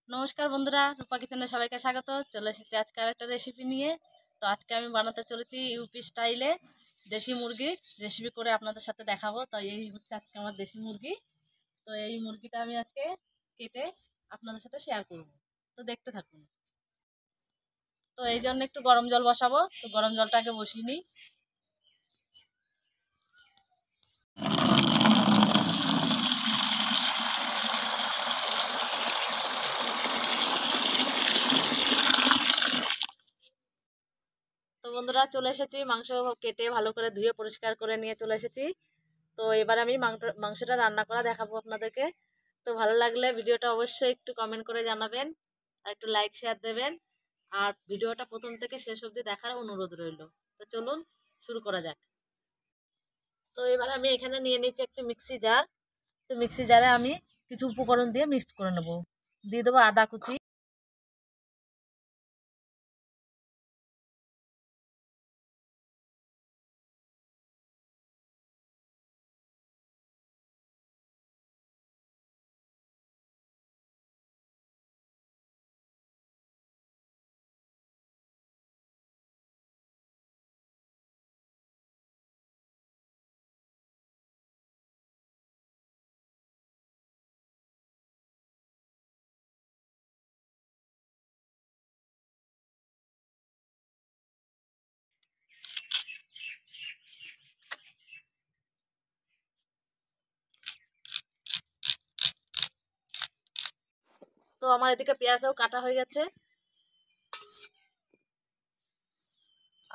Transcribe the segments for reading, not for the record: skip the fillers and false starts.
নমস্কার বন্ধুরা, রূপা কিচেনে সবাইকে স্বাগত। চলে এসেছি আজকে আর একটা রেসিপি নিয়ে। তো আজকে আমি বানাতে চলেছি ইউপি স্টাইলে দেশি মুরগির রেসিপি করে আপনাদের সাথে দেখাবো। তো এই হচ্ছে আজকে আমার দেশি মুরগি। তো এই মুরগিটা আমি আজকে কেটে আপনাদের সাথে শেয়ার করব। তো দেখতে থাকুন। তো এই জন্য একটু গরম জল বসাবো। তো গরম জলটাকে বসিয়ে নিই। তো বন্ধুরা, চলে এসেছি মাংস কেটে ভালো করে ধুয়ে পরিষ্কার করে নিয়ে চলে এসেছি। তো এবার আমি মাংসটা রান্না করা দেখাবো আপনাদেরকে। তো ভালো লাগলে ভিডিওটা অবশ্যই একটু কমেন্ট করে জানাবেন আর একটু লাইক শেয়ার দেবেন। আর ভিডিওটা প্রথম থেকে শেষ অবধি দেখার অনুরোধ রইল। তো চলুন শুরু করা যাক। তো এবার আমি এখানে নিয়ে নিচ্ছি একটি মিক্সি জার। তো মিক্সি জারে আমি কিছু উপকরণ দিয়ে মিক্সড করে নেব। দিয়ে দেবো আদা কুচি, তো আমার এদিকে পেঁয়াজও কাটা হয়ে গেছে।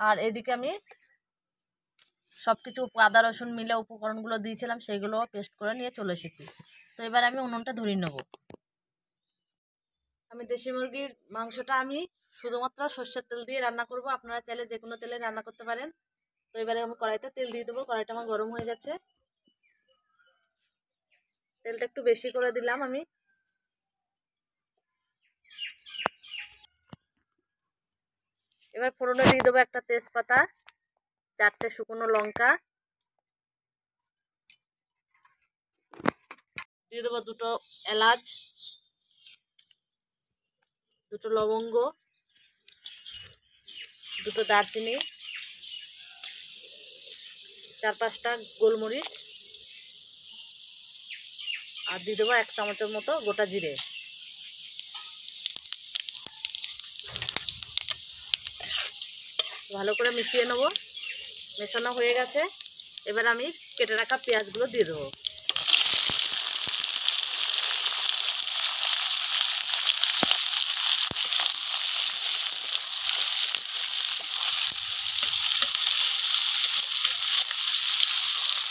আর এদিকে আমি সবকিছু আদা রসুন মিলে উপকরণগুলো দিয়েছিলাম, সেইগুলো পেস্ট করে নিয়ে চলে এসেছি। তো এবার আমি উনুনটা ধরিয়ে নেব। আমি দেশি মুরগির মাংসটা আমি শুধুমাত্র সর্ষের তেল দিয়ে রান্না করব। আপনারা চাইলে যে কোনো তেলে রান্না করতে পারেন। তো এবারে আমি কড়াইতে তেল দিয়ে দেবো। কড়াইটা আমার গরম হয়ে গেছে। তেলটা একটু বেশি করে দিলাম আমি। এবার ফোড়নে দিয়ে দেবো একটা তেজপাতা, 4টে শুকনো লঙ্কা, দিয়ে দেবো 2টো এলাচ, 2টো লবঙ্গ, 2টো দারচিনি, 4-5টা গোলমরিচ, আর দিয়ে দেবো 1 চামচের মতো গোটা জিরে। ভালো করে মিশিয়ে নেবো। মেশানো হয়ে গেছে। এবার আমি কেটে রাখা পেঁয়াজগুলো দিয়ে দেবো।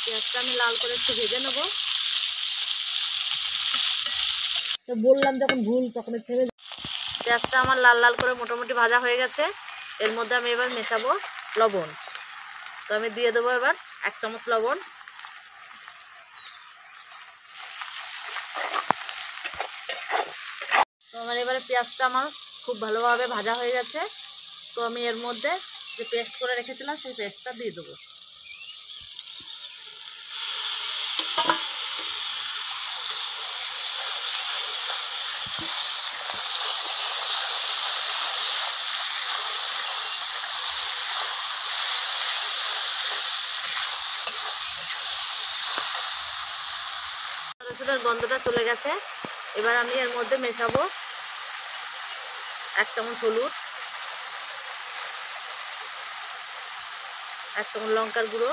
পেঁয়াজটা আমি লাল করে একটু ভেজে নেবো। তো বললাম যখন ভুল তখন থেমে। পেঁয়াজটা আমার লাল লাল করে মোটামুটি ভাজা হয়ে গেছে। এর মধ্যে আমি এবার মেশাবো লবণ। তো আমি দিয়ে দেবো এবার 1 চামচ লবণ। তো আমার এবারে পেঁয়াজটা আমার খুব ভালোভাবে ভাজা হয়ে গেছে। তো আমি এর মধ্যে যে পেস্ট করে রেখেছিলাম সেই পেস্টটা দিয়ে দেবো। রসুনের গন্ধটা চলে গেছে। এবার আমি এর মধ্যে মেশাবো 1 চামচ হলুদ, 1 চামচ লঙ্কার গুঁড়ো,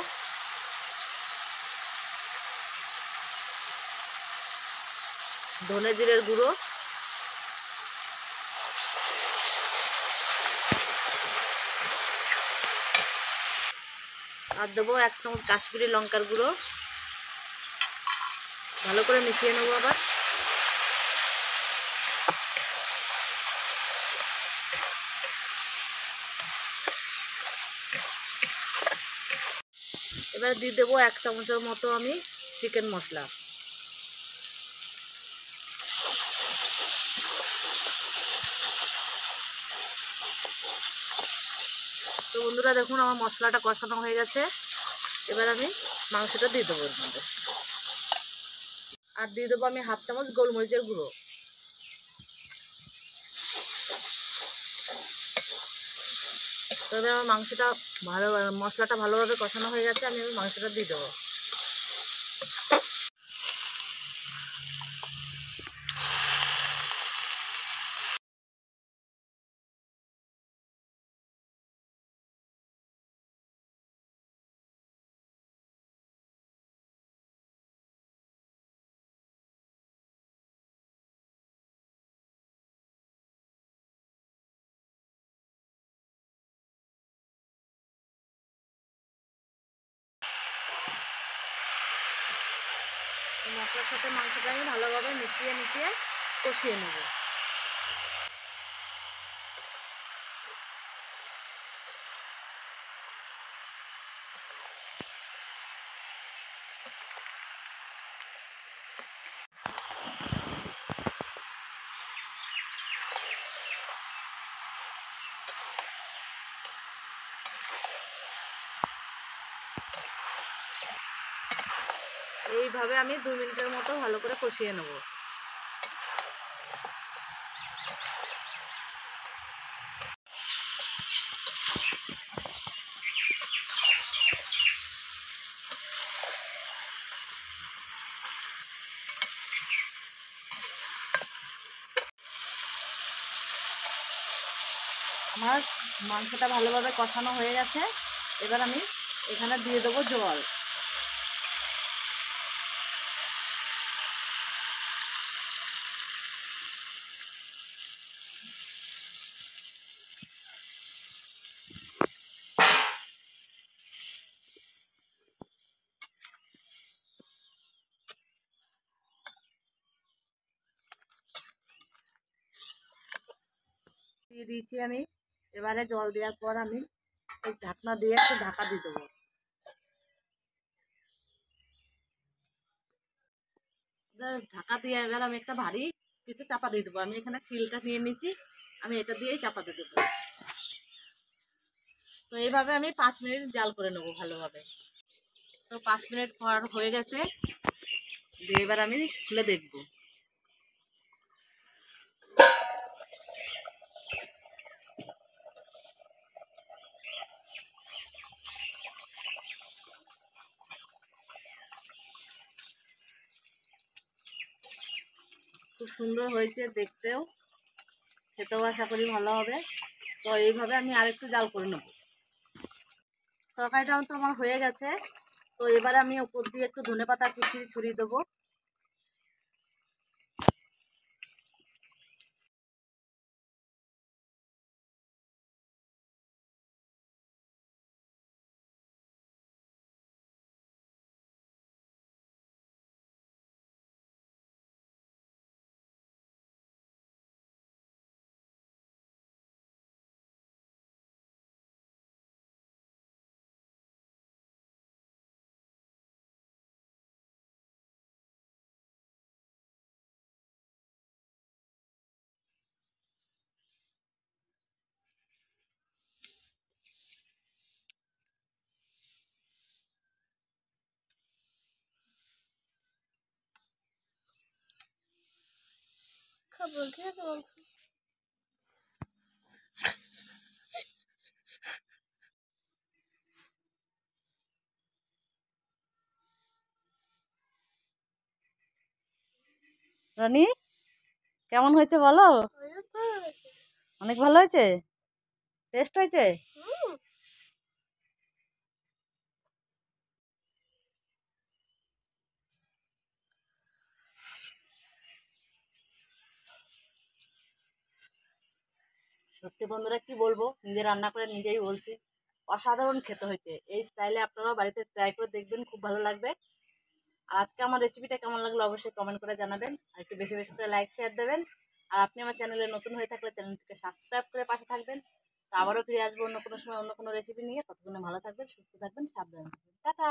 ধনে জিরের গুঁড়ো, আর দেবো 1 চামচ কাশ্মীরি লঙ্কার গুঁড়ো। ভালো করে মিশিয়ে নেবো আবার। এবার দিয়ে দেবো 1 চামচের মতো আমি চিকেন মশলা। তো বন্ধুরা দেখুন আমার মশলাটা কষানো হয়ে গেছে। এবার আমি মাংসটা দিয়ে দেবো এর মধ্যে। আর দিয়ে দেবো আমি 1/2 চামচ গোলমরিচের গুঁড়ো। তবে আমার মাংসটা মশলাটা ভালোভাবে কষানো হয়ে গেছে, আমি মাংসটা দিয়ে দেবো। মশলার সাথে মাংসটা আমি ভালোভাবে মিশিয়ে কষিয়ে নেব। এইভাবে আমি 2 মিনিটের মতো ভালো করে কষিয়ে নেব। আমার মাংসটা ভালোভাবে কষানো হয়ে গেছে, এবার আমি এখানে দিয়ে দেবো জল। দিয়ে দিয়েছি আমি। এবারে জল দেওয়ার পর আমি এই ঢাকনা দিয়ে একটু ঢাকা দিয়ে দেবো। ঢাকা দিয়ে এবার আমি একটা ভারী কিছু চাপা দিয়ে দেবো। আমি এখানে শিলটা নিয়ে নিয়েছি, আমি এটা দিয়েই চাপা দিয়ে দেবো। তো এইভাবে আমি 5 মিনিট জাল করে নেবো ভালোভাবে। তো 5 মিনিট পর হয়ে গেছে, দিয়ে এবার আমি খুলে দেখব। খুব সুন্দর হয়েছে দেখতেও, খেতেও আশা করি ভালো হবে। তো এইভাবে আমি আরেকটু জাল করে নেব। তরকারিটাও তো আমার হয়ে গেছে। তো এবারে আমি উপর দিয়ে একটু ধনেপাতা কুচি ছড়িয়ে দেবো। খাবো খেয়ে রানী, কেমন হয়েছে বলো? অনেক ভালো হয়েছে, টেস্ট হয়েছে। সত্যি বন্ধুরা কি বলবো, নিজে রান্না করে নিজেই বলছি, অসাধারণ খেতে হয়েছে। এই স্টাইলে আপনারাও বাড়িতে ট্রাই করে দেখবেন, খুব ভালো লাগবে। আর আজকে আমার রেসিপিটা কেমন লাগলো অবশ্যই কমেন্ট করে জানাবেন, আর একটু বেশি বেশি করে লাইক শেয়ার দেবেন। আর আপনি আমার চ্যানেলে নতুন হয়ে থাকলে চ্যানেলটিকে সাবস্ক্রাইব করে পাশে থাকবেন। তো আবারও ফিরে আসবো অন্য কোনো সময় অন্য কোনো রেসিপি নিয়ে। ততক্ষণে ভালো থাকবেন, সুস্থ থাকবেন, সাবধানে থাকবেন। টাটা।